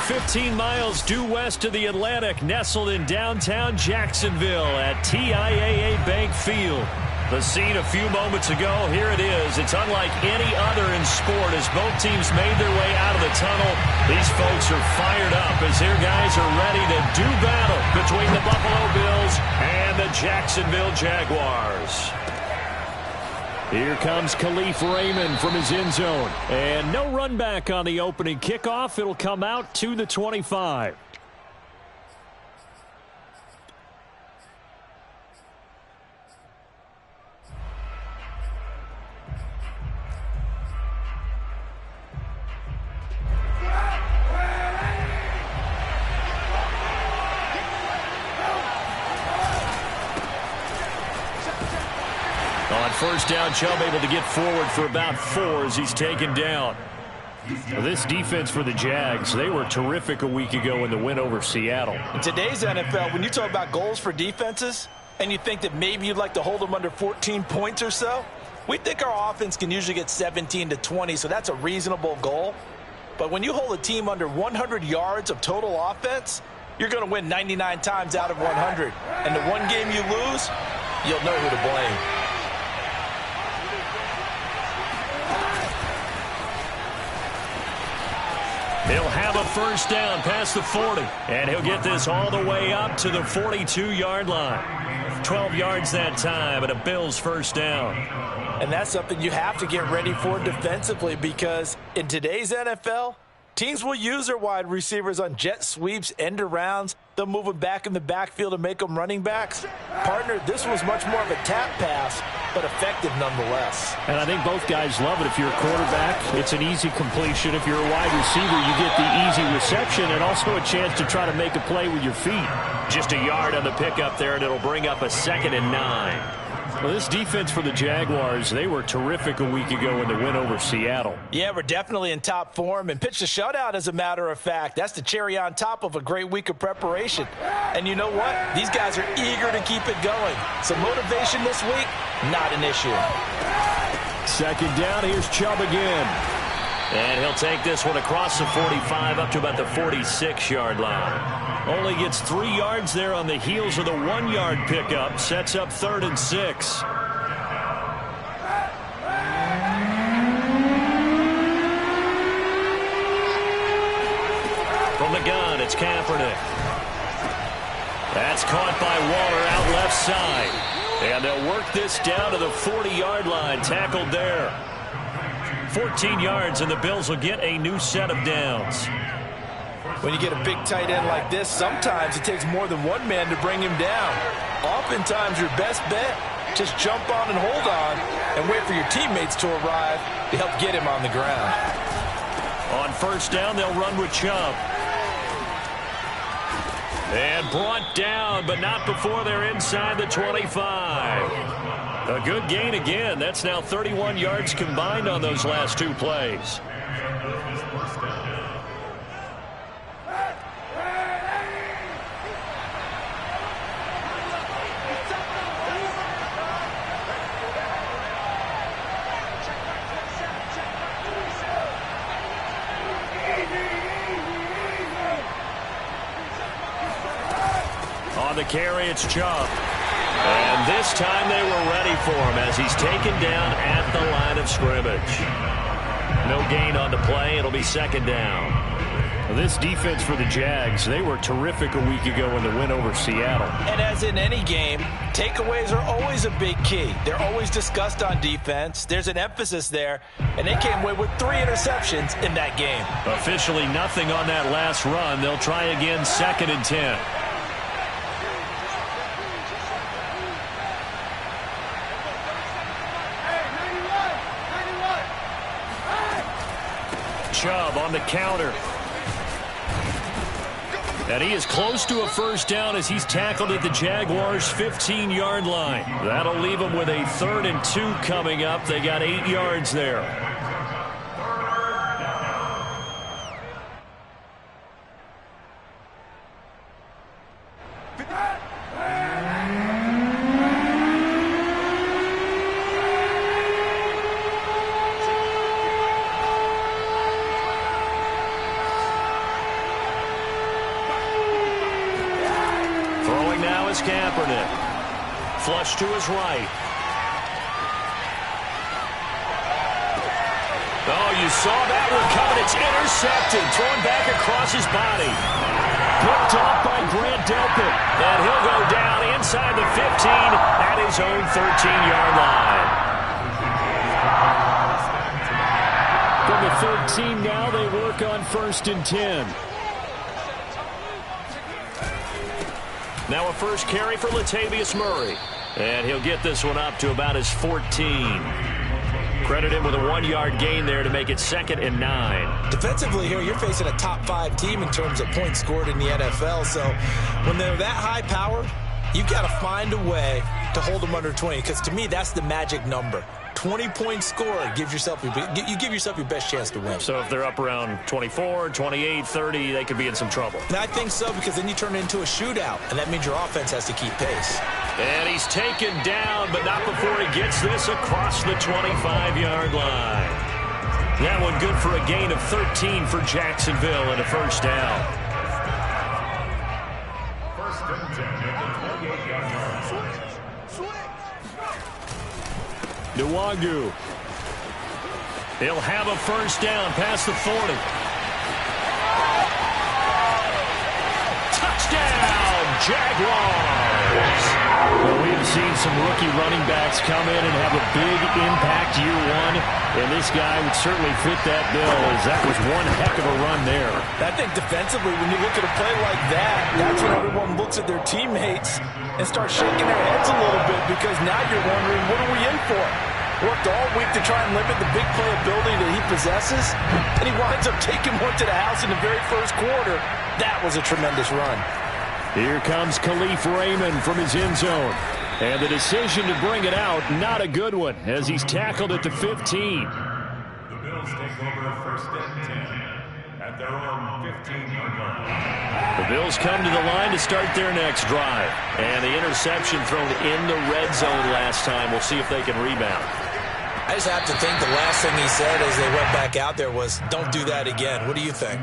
15 miles due west of the Atlantic, nestled in downtown Jacksonville at TIAA Bank Field. The scene a few moments ago, here it is. It's unlike any other in sport as both teams made their way out of the tunnel. These folks are fired up as their guys are ready to do battle between the Buffalo Bills and the Jacksonville Jaguars. Here comes Khalif Raymond from his end zone. And no run back on the opening kickoff. It'll come out to the 25. First down, Chubb able to get forward for about 4 as he's taken down. Well, this defense for the Jags, they were terrific a week ago in the win over Seattle. In today's NFL, when you talk about goals for defenses, and you think that maybe you'd like to hold them under 14 points or so, we think our offense can usually get 17 to 20, so that's a reasonable goal. But when you hold a team under 100 yards of total offense, you're going to win 99 times out of 100. And the one game you lose, you'll know who to blame. He'll have a first down past the 40, and he'll get this all the way up to the 42-yard line. 12 yards that time, and a Bills first down. And that's something you have to get ready for defensively because in today's NFL, teams will use their wide receivers on jet sweeps, end arounds. They'll move them back in the backfield and make them running backs. Partner, this was much more of a tap pass, but effective nonetheless. And I think both guys love it. If you're a quarterback, it's an easy completion. If you're a wide receiver, you get the easy reception and also a chance to try to make a play with your feet. Just a yard on the pickup there, and it'll bring up a 2nd and 9. Well, this defense for the Jaguars, they were terrific a week ago in the win over Seattle. Yeah, we're definitely in top form and pitched a shutout, as a matter of fact. That's the cherry on top of a great week of preparation. And you know what? These guys are eager to keep it going. So motivation this week, not an issue. 2nd down, here's Chubb again. And he'll take this one across the 45 up to about the 46-yard line. Only gets 3 yards there on the heels of the 1-yard pickup. Sets up 3rd and 6. From the gun, it's Kaepernick. That's caught by Waller out left side. And they'll work this down to the 40-yard line. Tackled there. 14 yards, and the Bills will get a new set of downs. When you get a big tight end like this, sometimes it takes more than one man to bring him down. Oftentimes, your best bet, just jump on and hold on and wait for your teammates to arrive to help get him on the ground. On first down, they'll run with Chubb. And brought down, but not before they're inside the 25. A good gain again. That's now 31 yards combined on those last 2 plays. On the carry, it's Chubb. And this time they were ready for him as he's taken down at the line of scrimmage. No gain on the play. It'll be 2nd down. Well, this defense for the Jags, they were terrific a week ago in the win over Seattle. And as in any game, takeaways are always a big key. They're always discussed on defense. There's an emphasis there, and they came away with 3 interceptions in that game. Officially nothing on that last run. They'll try again 2nd and 10. Chubb on the counter. And he is close to a first down as he's tackled at the Jaguars' 15-yard line. That'll leave him with a 3rd and 2 coming up. They got 8 yards there. pitch to his right. Oh, you saw that one coming. It's intercepted. Thrown back across his body. Picked off by Grant Delpit. And he'll go down inside the 15 at his own 13-yard line. From the 13 now, they work on 1st and 10. Now a first carry for Latavius Murray. And he'll get this one up to about his 14. Credit him with a 1-yard gain there to make it 2nd and 9. Defensively here, you're facing a top 5 team in terms of points scored in the NFL. So when they're that high powered, you've got to find a way to hold them under 20. Because to me, that's the magic number. 20-point score, you give yourself your best chance to win. So if they're up around 24, 28, 30, they could be in some trouble. And I think so, because then you turn it into a shootout, and that means your offense has to keep pace. And he's taken down, but not before he gets this across the 25-yard line. That one good for a gain of 13 for Jacksonville and a first down. First and 10 at the 28-yard line. Nwangu. He'll have a first down past the 40. Touchdown, Jaguars! Well, we've seen some rookie running backs come in and have a big impact year one, and this guy would certainly fit that bill, as that was one heck of a run there. I think defensively, when you look at a play like that, that's when everyone looks at their teammates and starts shaking their heads a little bit, because now you're wondering, what are we in for? Worked all week to try and limit the big play ability that he possesses, and he winds up taking one to the house in the very first quarter. That was a tremendous run. Here comes Khalif Raymond from his end zone. And the decision to bring it out, not a good one, as he's tackled at the 15. The Bills take over 1st and 10 at their own 15-yard line. The Bills come to the line to start their next drive. And the interception thrown in the red zone last time. We'll see if they can rebound. I just have to think the last thing he said as they went back out there was, don't do that again. What do you think?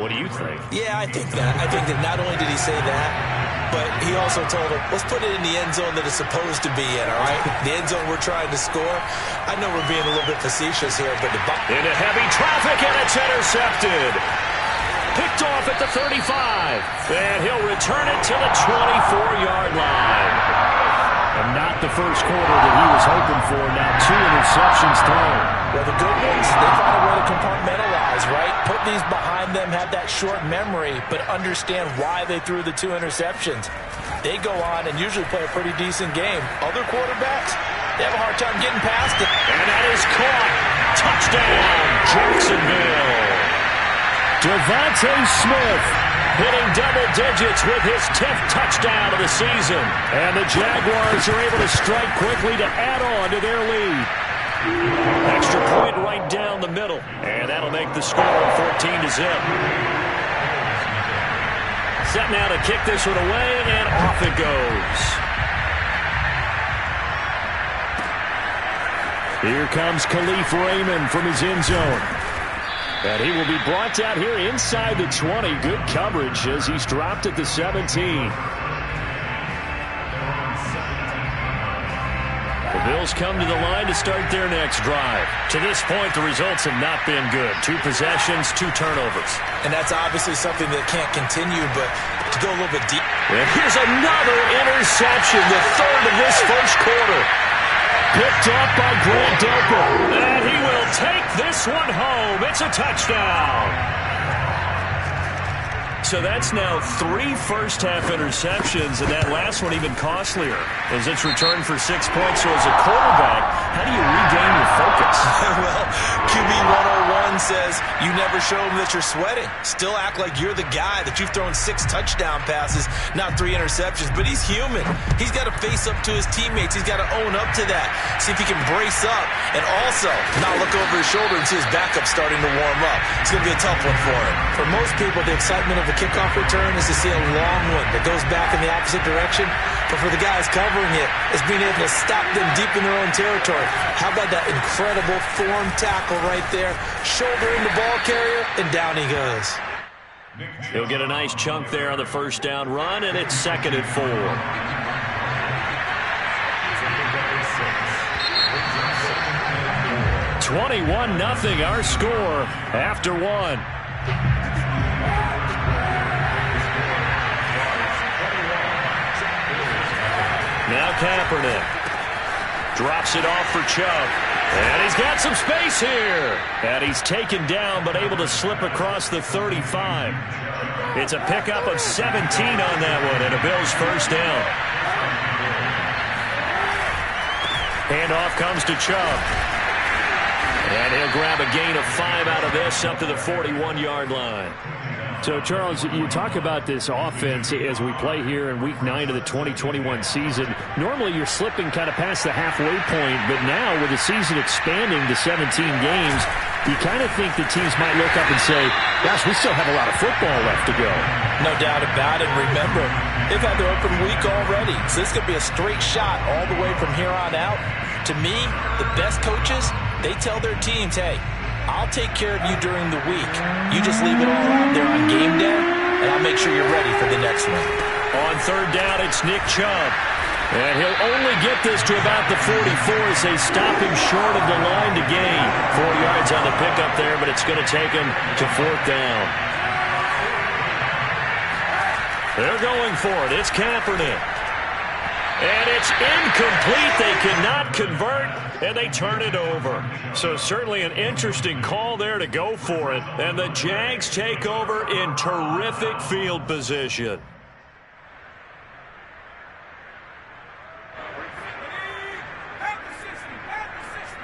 What do you think? Yeah, I think that. I think that not only did he say that, but he also told him, let's put it in the end zone that it's supposed to be in, all right? The end zone we're trying to score. I know we're being a little bit facetious here, but into heavy traffic, and it's intercepted. Picked off at the 35. And he'll return it to the 24-yard line. And not the first quarter that he was hoping for. Now 2 interceptions thrown. Well, the good ones, they find a way to compartmentalize, right? Put these behind them, have that short memory, but understand why they threw the 2 interceptions. They go on and usually play a pretty decent game. Other quarterbacks, they have a hard time getting past it. And that is caught. Touchdown, Jacksonville. Devontae Smith hitting double digits with his 10th touchdown of the season. And the Jaguars are able to strike quickly to add on to their lead. Extra point right down the middle. And that'll make the score 14-0. Set now to kick this one away, and off it goes. Here comes Khalif Raymond from his end zone. And he will be brought down here inside the 20. Good coverage as he's dropped at the 17. The Bills come to the line to start their next drive. To this point, the results have not been good. 2 possessions, 2 turnovers. And that's obviously something that can't continue, but to go a little bit deep. And here's another interception, the 3rd of this first quarter. Picked off by Grant Delpit. And he will take this one home. It's a touchdown. So that's now 3 first-half interceptions, and that last one even costlier as it's returned for 6 points. So as a quarterback, how do you regain your focus? Well, QB 101 says you never show them that you're sweating. Still act like you're the guy, that you've thrown 6 touchdown passes, not 3 interceptions. But he's human. He's got to face up to his teammates. He's got to own up to that. See if he can brace up and also not look over his shoulder and see his backup starting to warm up. It's going to be a tough one for him. For most people, the excitement of a kickoff return is to see a long one that goes back in the opposite direction. But for the guys covering it, it's being able to stop them deep in their own territory. How about that incredible form tackle right there? Shoulder in the ball carrier, and down he goes. He'll get a nice chunk there on the first down run, and it's 2nd and 4. 21-0 our score after one. Now Kaepernick drops it off for Chubb. And he's got some space here. And he's taken down but able to slip across the 35. It's a pickup of 17 on that one and a Bills first down. Handoff comes to Chubb. And he'll grab a gain of 5 out of this up to the 41-yard line. So, Charles, you talk about this offense as we play here in Week 9 of the 2021 season. Normally, you're slipping kind of past the halfway point, but now with the season expanding to 17 games, you kind of think the teams might look up and say, gosh, we still have a lot of football left to go. No doubt about it. Remember, they've had their open week already, so this could be a straight shot all the way from here on out. To me, the best coaches, they tell their teams, hey, I'll take care of you during the week. You just leave it all out there on game day, and I'll make sure you're ready for the next one. On third down, it's Nick Chubb. And he'll only get this to about the 44 as they stop him short of the line to gain. 4 yards on the pickup there, but it's going to take him to fourth down. They're going for it. It's Kaepernick. And it's incomplete. They cannot convert, and they turn it over. So certainly an interesting call there to go for it. And the Jags take over in terrific field position.